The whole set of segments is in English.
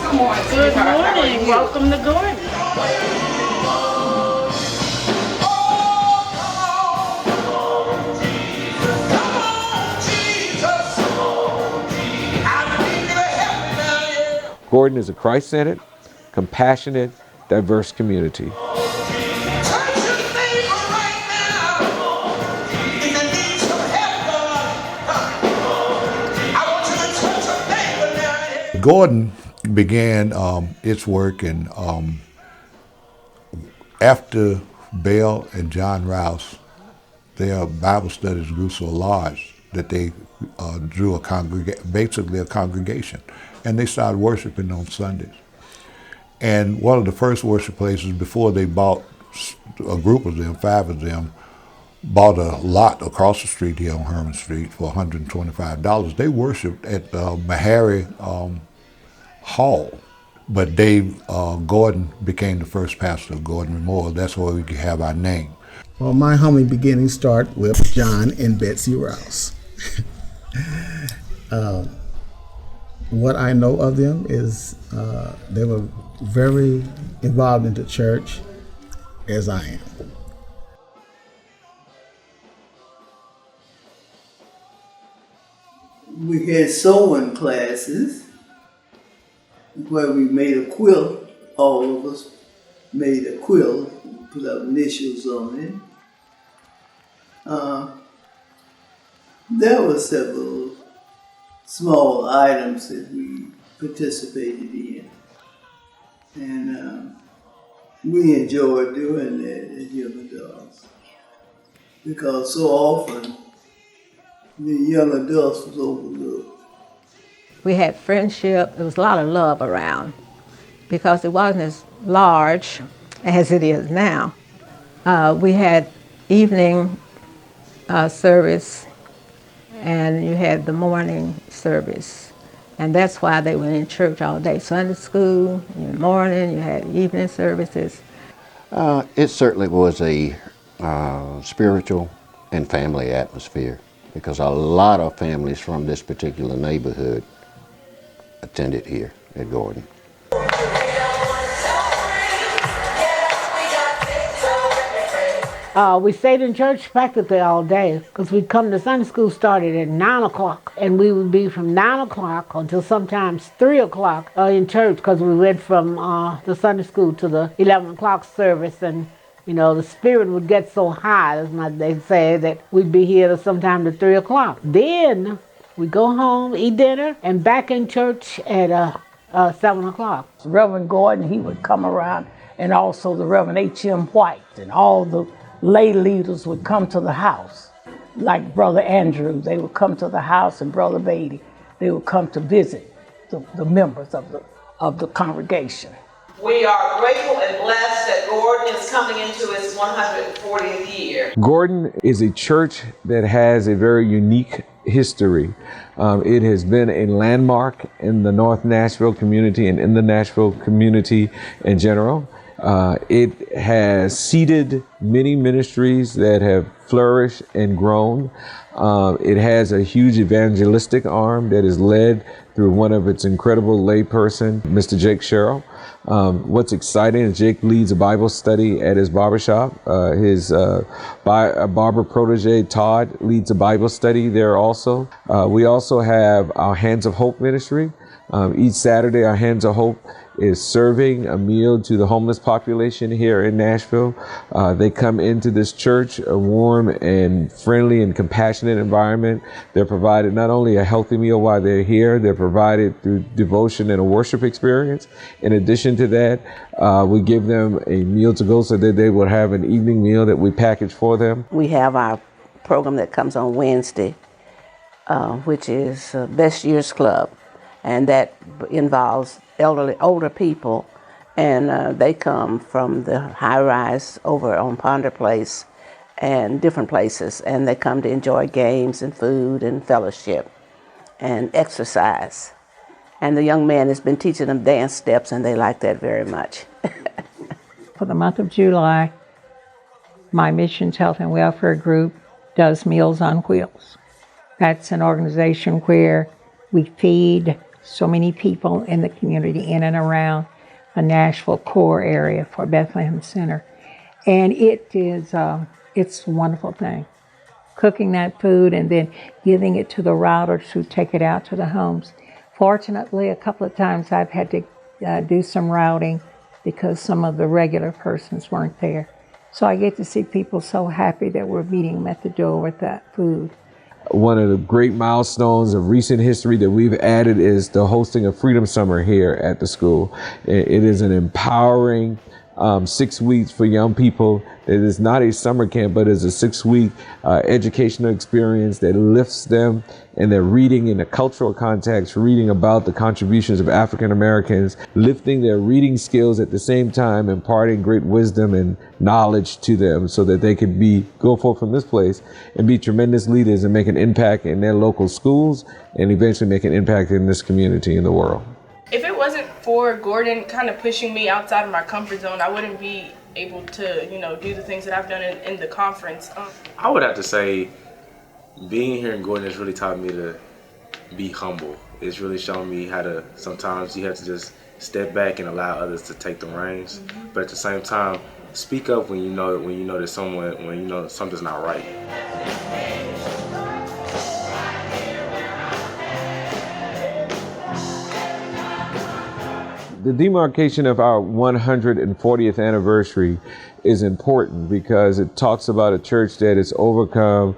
Good morning. Welcome to Gordon. Gordon is a Christ-centered, compassionate, diverse community. Gordon began its work after Bell and John Rouse. Their Bible studies grew so large that they drew basically a congregation, and they started worshiping on Sundays. And one of the first worship places before they bought, a group of them, 5 of them, bought a lot across the street here on Herman Street for $125. They worshiped at Meharry Hall. But Dave Gordon became the first pastor of Gordon Memorial. That's where we have our name. Well, my humble beginnings start with John and Betsy Rouse. What I know of them is they were very involved in the church, as I am. We had sewing classes where we made a quilt. All of us made a quilt, put our initials on it. There were several small items that we participated in. And we enjoyed doing that as young adults, because so often the young adults was overlooked. We had friendship. There was a lot of love around because it wasn't as large as it is now. We had evening service, and you had the morning service. And that's why they were in church all day. Sunday school, in the morning, you had evening services. It certainly was a spiritual and family atmosphere, because a lot of families from this particular neighborhood attended here at Gordon. We stayed in church practically all day because we'd come to Sunday school started at 9 o'clock, and we would be from 9 o'clock until sometimes 3 o'clock in church, because we went from the Sunday school to the 11 o'clock service, and you know, the spirit would get so high, as they say, that we'd be here to sometime to 3 o'clock. Then we'd go home, eat dinner, and back in church at 7 o'clock. Reverend Gordon, he would come around, and also the Reverend H.M. White, and all the lay leaders would come to the house. Like Brother Andrew, they would come to the house, and Brother Beatty, they would come to visit the members of the congregation. We are grateful and blessed that Gordon is coming into its 140th year. Gordon is a church that has a very unique history. It has been a landmark in the North Nashville community and in the Nashville community in general. It has seeded many ministries that have flourished and grown. It has a huge evangelistic arm that is led through one of its incredible layperson, Mr. Jake Sherrill. What's exciting is Jake leads a Bible study at his barbershop. His barber protege, Todd, leads a Bible study there also. We also have our Hands of Hope ministry. Each Saturday, our Hands of Hope is serving a meal to the homeless population here in Nashville. They come into this church, a warm and friendly and compassionate environment. They're provided not only a healthy meal while they're here, they're provided through devotion and a worship experience. In addition to that, we give them a meal to go so that they will have an evening meal that we package for them. We have our program that comes on Wednesday, which is Best Years Club, and that involves older people, and they come from the high rise over on Ponder Place and different places, and they come to enjoy games and food and fellowship and exercise. And the young man has been teaching them dance steps, and they like that very much. For the month of July, my Missions Health and Welfare Group does Meals on Wheels. That's an organization where we feed so many people in the community in and around the Nashville core area for Bethlehem Center. And it is, it's a wonderful thing. Cooking that food and then giving it to the routers who take it out to the homes. Fortunately, a couple of times I've had to do some routing because some of the regular persons weren't there. So I get to see people so happy that we're meeting them at the door with that food. One of the great milestones of recent history that we've added is the hosting of Freedom Summer here at the school. It is an empowering 6 weeks for young people. It is not a summer camp, but it's a 6-week educational experience that lifts them in their reading in a cultural context, reading about the contributions of African Americans, lifting their reading skills at the same time, imparting great wisdom and knowledge to them so that they could go forth from this place and be tremendous leaders and make an impact in their local schools and eventually make an impact in this community in the world. If it wasn't for Gordon kind of pushing me outside of my comfort zone, I wouldn't be able to, do the things that I've done in the conference. I would have to say being here in Gordon has really taught me to be humble. It's really shown me how to, sometimes you have to just step back and allow others to take the reins. Mm-hmm. But at the same time, speak up when you know that something's not right. The demarcation of our 140th anniversary is important because it talks about a church that has overcome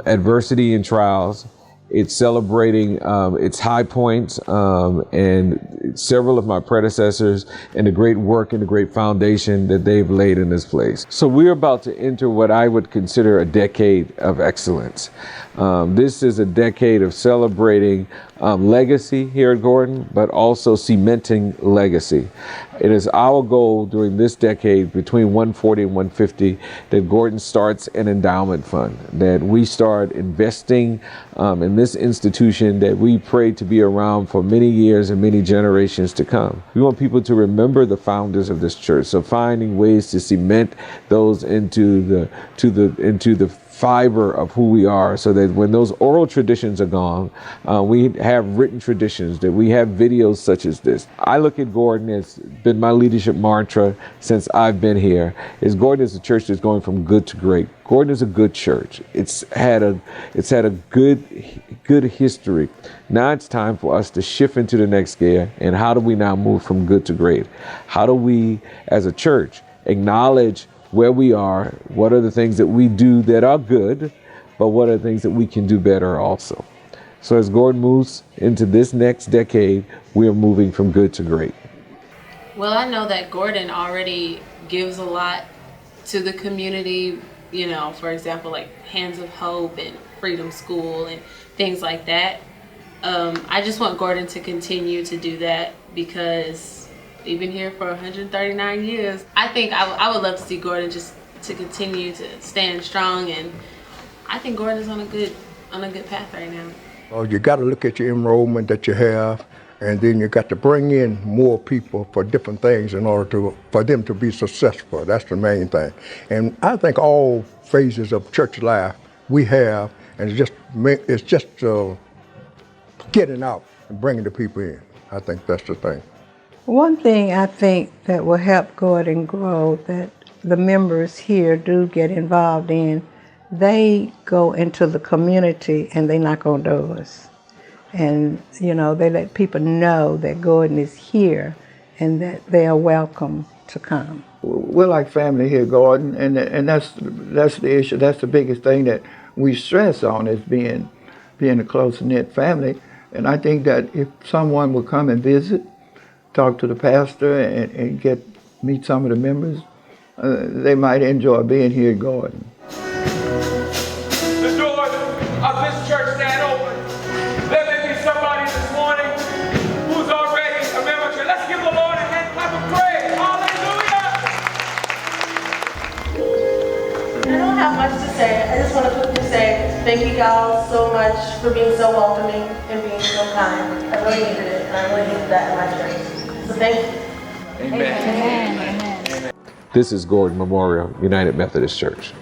adversity and trials. It's celebrating its high points and several of my predecessors and the great work and the great foundation that they've laid in this place. So we're about to enter what I would consider a decade of excellence. This is a decade of celebrating legacy here at Gordon, but also cementing legacy. It is our goal during this decade, between 140 and 150, that Gordon starts an endowment fund, that we start investing in this institution that we pray to be around for many years and many generations to come. We want people to remember the founders of this church, so finding ways to cement those into the fiber of who we are, so that when those oral traditions are gone, we have written traditions, that we have videos such as this. I look at Gordon, it's been my leadership mantra since I've been here, is Gordon is a church that's going from good to great. Gordon is a good church. It's had a good history. Now it's time for us to shift into the next gear. And how do we now move from good to great? How do we, as a church, acknowledge where we are, what are the things that we do that are good, but what are the things that we can do better also? So as Gordon moves into this next decade, we are moving from good to great. Well, I know that Gordon already gives a lot to the community, for example, like Hands of Hope and Freedom School and things like that. I just want Gordon to continue to do that because we've been here for 139 years. I think I would love to see Gordon just to continue to stand strong, and I think Gordon is on a good path right now. Well, you got to look at your enrollment that you have, and then you got to bring in more people for different things in order for them to be successful. That's the main thing. And I think all phases of church life we have, and it's just getting out and bringing the people in. I think that's the thing. One thing I think that will help Gordon grow, that the members here do get involved in, they go into the community and they knock on doors. And, they let people know that Gordon is here and that they are welcome to come. We're like family here, Gordon, and that's the issue. That's the biggest thing that we stress on, is being a close-knit family. And I think that if someone will come and visit, talk to the pastor and meet some of the members, they might enjoy being here at Gordon. The doors of this church stand open. Let there be somebody this morning who's already a member. Let's give the Lord a hand clap of praise. Hallelujah! I don't have much to say. I just want to quickly say thank you y'all so much for being so welcoming and being so kind. I really needed it, and I really needed that in my church. So thank you. Amen. Amen. This is Gordon Memorial United Methodist Church.